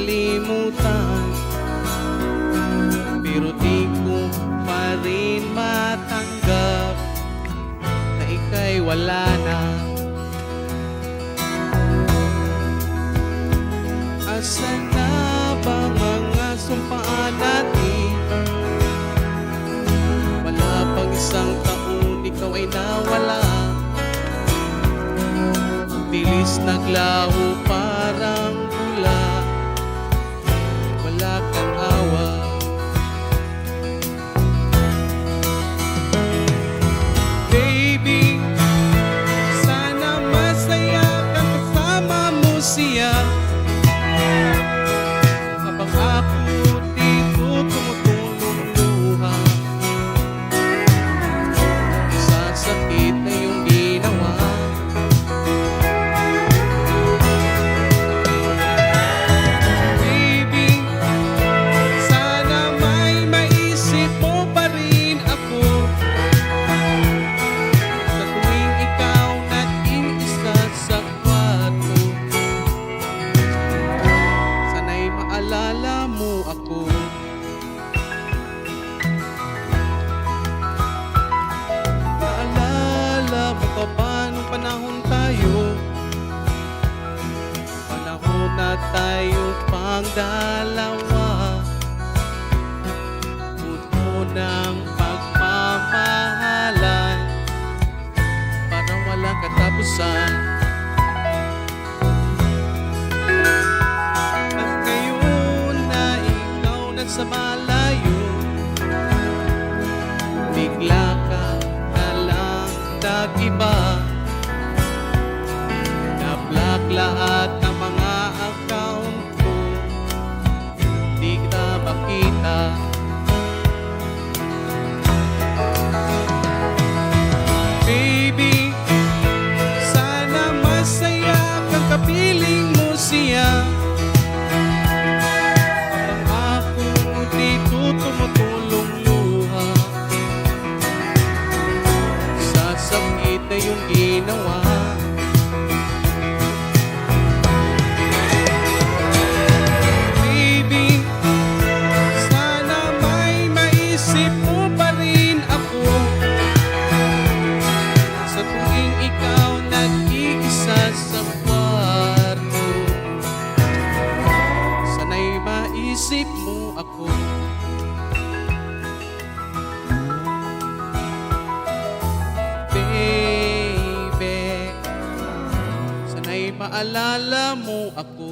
makalimutan, pero di ko pa rin matanggap na ika'y wala na. Asan na ba mga sumpaan natin? Wala pang isang taon, ikaw ay nawala. Bilis naglaho parang bula, wala kang awa. Baby, sana masaya ka kasama mo siya, habang ako dito tumutulong luha sa sakit na iyong ginawa. Alala mo ako, naalala mo pa ba nung panahon tayo? Panahon na tayo pang dalawa, puno ng pagmamahalan, parang walang katapusan. Sa malayo, bigla ka na lang nag-iba, na-block lahat ng mga account ko, di kita makita. Baby, sana masaya kang kapiling mo siya, tumutulong luha sa sakit na iyong ginawa. Baby, sana may maisip mo pa rin ako sa tuwing ikaw nag-iisa sa kwarto. Sana'y maisip mo ako. Maalala mo ako.